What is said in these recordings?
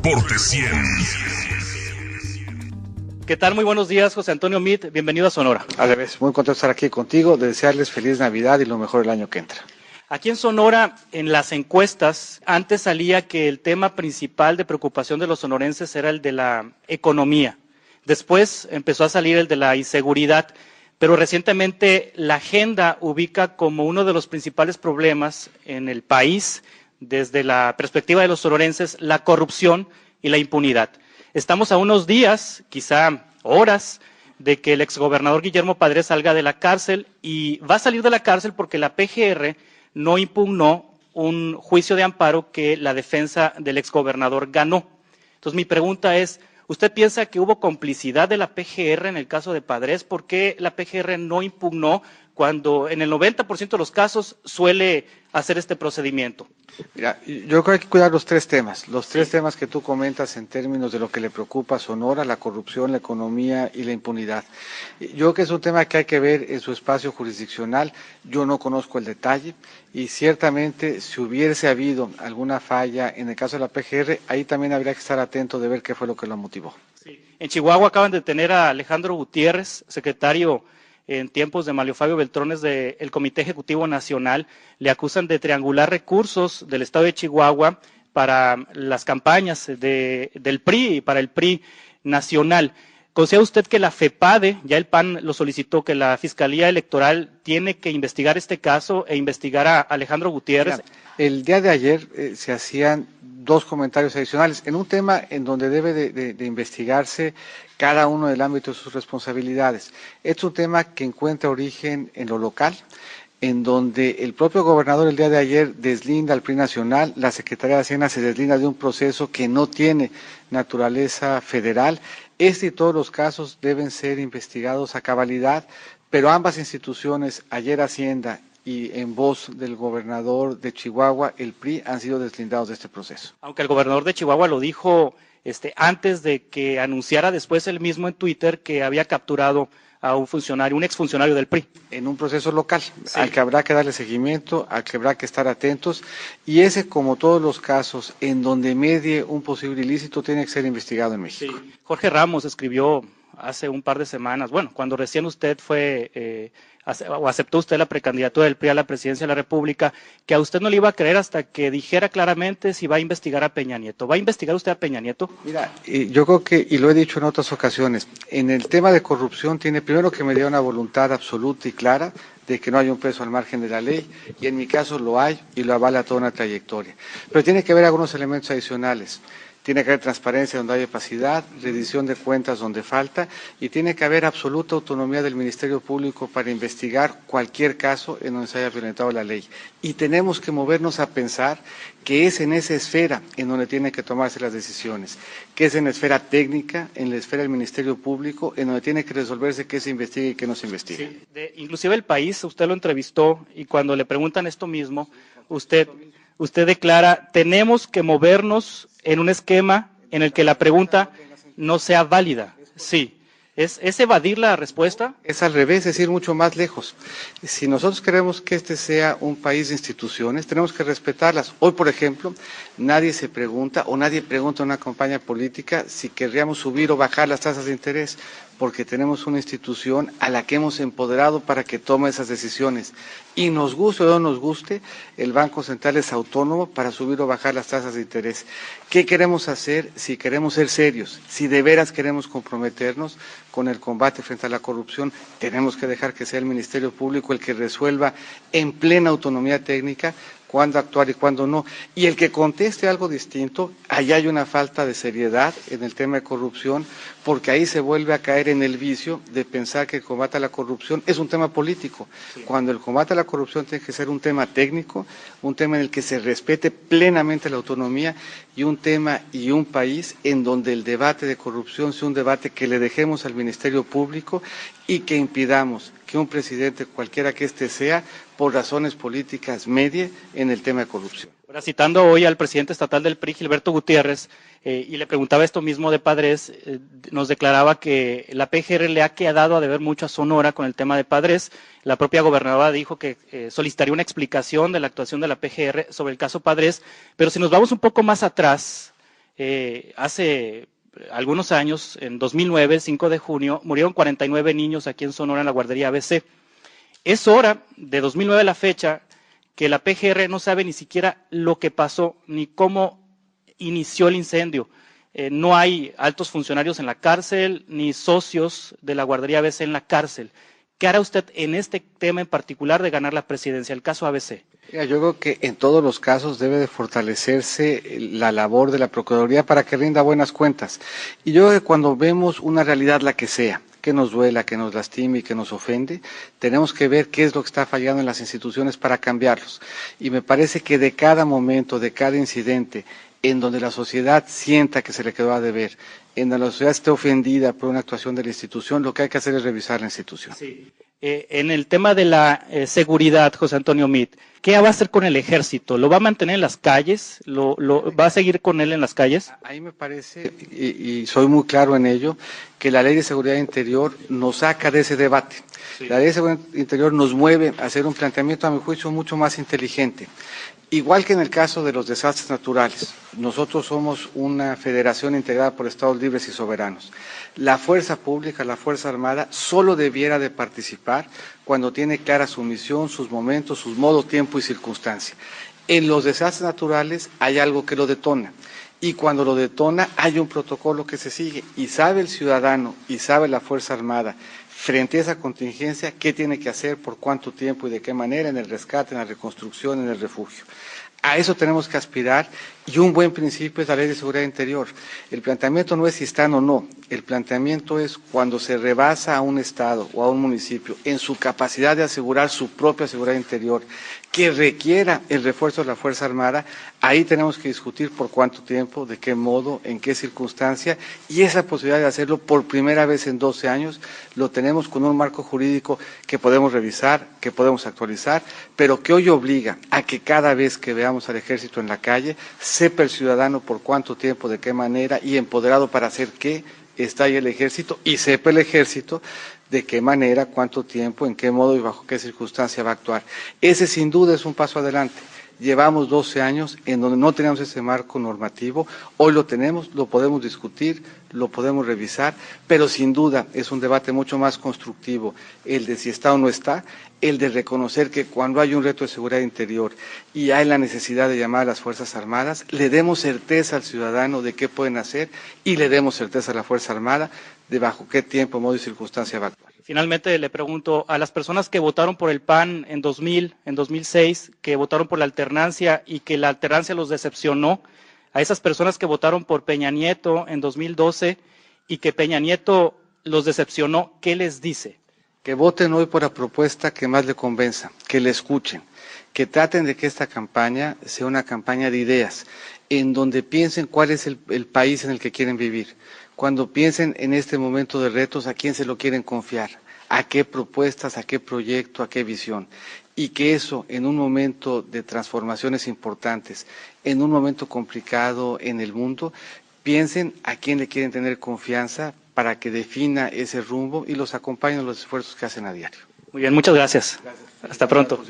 Reporte 100. ¿Qué tal? Muy buenos días, José Antonio Meade. Bienvenido a Sonora. Al revés, muy contento de estar aquí contigo, de desearles feliz Navidad y lo mejor el año que entra. Aquí en Sonora, en las encuestas, antes salía que el tema principal de preocupación de los sonorenses era el de la economía. Después empezó a salir el de la inseguridad, pero recientemente la agenda ubica como uno de los principales problemas en el país, desde la perspectiva de los sonorenses, la corrupción y la impunidad. Estamos a unos días, quizá horas, de que el exgobernador Guillermo Padres salga de la cárcel, y va a salir de la cárcel porque la PGR no impugnó un juicio de amparo que la defensa del exgobernador ganó. Entonces mi pregunta es, ¿usted piensa que hubo complicidad de la PGR en el caso de Padres? ¿Por qué la PGR no impugnó cuando en el 90% de los casos suele hacer este procedimiento? Mira, yo creo que hay que cuidar los tres temas que tú comentas en términos de lo que le preocupa a Sonora, la corrupción, la economía y la impunidad. Yo creo que es un tema que hay que ver en su espacio jurisdiccional. Yo no conozco el detalle y ciertamente si hubiese habido alguna falla en el caso de la PGR, ahí también habría que estar atento de ver qué fue lo que lo motivó. Sí. En Chihuahua acaban de detener a Alejandro Gutiérrez, secretario en tiempos de Manlio Fabio Beltrones del Comité Ejecutivo Nacional. Le acusan de triangular recursos del estado de Chihuahua para las campañas del PRI y para el PRI nacional. ¿Considera usted que la FEPADE, ya el PAN lo solicitó, que la Fiscalía Electoral tiene que investigar este caso e investigar a Alejandro Gutiérrez? Mira, el día de ayer se hacían dos comentarios adicionales en un tema en donde debe de investigarse cada uno del ámbito de sus responsabilidades. Es un tema que encuentra origen en lo local, en donde el propio gobernador el día de ayer deslinda al PRI nacional, la Secretaría de Hacienda se deslinda de un proceso que no tiene naturaleza federal. Este y todos los casos deben ser investigados a cabalidad, pero ambas instituciones, ayer Hacienda y en voz del gobernador de Chihuahua, el PRI, han sido deslindados de este proceso. Aunque el gobernador de Chihuahua lo dijo antes de que anunciara después él mismo en Twitter que había capturado a un funcionario, un exfuncionario del PRI. En un proceso local, Sí. al que habrá que darle seguimiento, al que habrá que estar atentos, y ese, como todos los casos en donde medie un posible ilícito, tiene que ser investigado en México. Sí. Jorge Ramos escribió hace un par de semanas, bueno, cuando recién usted aceptó usted la precandidatura del PRI a la presidencia de la República, que a usted no le iba a creer hasta que dijera claramente si va a investigar a Peña Nieto. ¿Va a investigar usted a Peña Nieto? Mira, yo creo que, y lo he dicho en otras ocasiones, en el tema de corrupción tiene primero que mediar una voluntad absoluta y clara de que no hay un peso al margen de la ley, y en mi caso lo hay y lo avala toda una trayectoria. Pero tiene que haber algunos elementos adicionales. Tiene que haber transparencia donde hay opacidad, rendición de cuentas donde falta, y tiene que haber absoluta autonomía del Ministerio Público para investigar cualquier caso en donde se haya violentado la ley. Y tenemos que movernos a pensar que es en esa esfera en donde tienen que tomarse las decisiones, que es en la esfera técnica, en la esfera del Ministerio Público, en donde tiene que resolverse qué se investiga y qué no se investiga. Sí, inclusive El País, usted lo entrevistó y cuando le preguntan esto mismo, usted declara, tenemos que movernos en un esquema en el que la pregunta no sea válida. Sí. ¿Es evadir la respuesta? Es al revés, es ir mucho más lejos. Si nosotros queremos que este sea un país de instituciones, tenemos que respetarlas. Hoy, por ejemplo, nadie se pregunta o nadie pregunta en una campaña política si querríamos subir o bajar las tasas de interés, porque tenemos una institución a la que hemos empoderado para que tome esas decisiones. Y nos guste o no nos guste, el Banco Central es autónomo para subir o bajar las tasas de interés. ¿Qué queremos hacer si queremos ser serios? Si de veras queremos comprometernos con el combate frente a la corrupción, tenemos que dejar que sea el Ministerio Público el que resuelva en plena autonomía técnica cuándo actuar y cuándo no. Y el que conteste algo distinto, ahí hay una falta de seriedad en el tema de corrupción, porque ahí se vuelve a caer en el vicio de pensar que el combate a la corrupción es un tema político, sí, cuando el combate a la corrupción tiene que ser un tema técnico, un tema en el que se respete plenamente la autonomía y un tema y un país en donde el debate de corrupción sea un debate que le dejemos al Ministerio Público y que impidamos que un presidente, cualquiera que éste sea, por razones políticas medie en el tema de corrupción. Ahora, citando hoy al presidente estatal del PRI, Gilberto Gutiérrez, y le preguntaba esto mismo de Padres, nos declaraba que la PGR le ha quedado a deber mucho a Sonora con el tema de Padres. La propia gobernadora dijo que solicitaría una explicación de la actuación de la PGR sobre el caso Padres, pero si nos vamos un poco más atrás, Hace algunos años, en 2009, 5 de junio, murieron 49 niños aquí en Sonora en la guardería ABC. Es hora, de 2009 a la fecha, que la PGR no sabe ni siquiera lo que pasó, ni cómo inició el incendio. No hay altos funcionarios en la cárcel, ni socios de la guardería ABC en la cárcel. ¿Qué hará usted en este tema en particular de ganar la presidencia, el caso ABC? Yo creo que en todos los casos debe de fortalecerse la labor de la Procuraduría para que rinda buenas cuentas. Y yo creo que cuando vemos una realidad, la que sea, que nos duela, que nos lastime y que nos ofende, tenemos que ver qué es lo que está fallando en las instituciones para cambiarlos. Y me parece que de cada momento, de cada incidente, en donde la sociedad sienta que se le quedó a deber, en donde la sociedad esté ofendida por una actuación de la institución, lo que hay que hacer es revisar la institución. Sí. En el tema de la seguridad, José Antonio Meade, ¿qué va a hacer con el ejército? ¿Lo va a mantener en las calles? ¿Va a seguir con él en las calles? Ahí me parece, y soy muy claro en ello, que la Ley de Seguridad Interior nos saca de ese debate. Sí. La Ley de Seguridad Interior nos mueve a hacer un planteamiento, a mi juicio, mucho más inteligente. Igual que en el caso de los desastres naturales, nosotros somos una federación integrada por estados libres y soberanos. La fuerza pública, la Fuerza Armada, solo debiera de participar cuando tiene clara su misión, sus momentos, sus modos, tiempo y circunstancia. En los desastres naturales hay algo que lo detona. Y cuando lo detona hay un protocolo que se sigue y sabe el ciudadano y sabe la Fuerza Armada frente a esa contingencia qué tiene que hacer, por cuánto tiempo y de qué manera en el rescate, en la reconstrucción, en el refugio. A eso tenemos que aspirar y un buen principio es la Ley de Seguridad Interior. El planteamiento no es si están o no, el planteamiento es cuando se rebasa a un estado o a un municipio en su capacidad de asegurar su propia seguridad interior, que requiera el refuerzo de la Fuerza Armada, ahí tenemos que discutir por cuánto tiempo, de qué modo, en qué circunstancia, y esa posibilidad de hacerlo por primera vez en 12 años lo tenemos con un marco jurídico que podemos revisar, que podemos actualizar, pero que hoy obliga a que cada vez que veamos al ejército en la calle, sepa el ciudadano por cuánto tiempo, de qué manera y empoderado para hacer qué está ahí el ejército y sepa el ejército de qué manera, cuánto tiempo, en qué modo y bajo qué circunstancia va a actuar. Ese sin duda es un paso adelante. Llevamos 12 años en donde no teníamos ese marco normativo, hoy lo tenemos, lo podemos discutir, lo podemos revisar, pero sin duda es un debate mucho más constructivo, el de si está o no está, el de reconocer que cuando hay un reto de seguridad interior y hay la necesidad de llamar a las Fuerzas Armadas, le demos certeza al ciudadano de qué pueden hacer y le demos certeza a la Fuerza Armada de bajo qué tiempo, modo y circunstancia va a actuar. Finalmente le pregunto a las personas que votaron por el PAN en 2000, en 2006, que votaron por la alternancia y que la alternancia los decepcionó, a esas personas que votaron por Peña Nieto en 2012 y que Peña Nieto los decepcionó, ¿qué les dice? Que voten hoy por la propuesta que más le convenza, que le escuchen, que traten de que esta campaña sea una campaña de ideas, en donde piensen cuál es el país en el que quieren vivir. Cuando piensen en este momento de retos, a quién se lo quieren confiar, a qué propuestas, a qué proyecto, a qué visión. Y que eso, en un momento de transformaciones importantes, en un momento complicado en el mundo, piensen a quién le quieren tener confianza para que defina ese rumbo y los acompañen en los esfuerzos que hacen a diario. Muy bien, muchas gracias. Hasta pronto.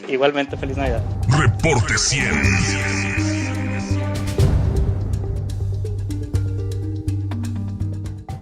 Igualmente, feliz Navidad. Reporte 100.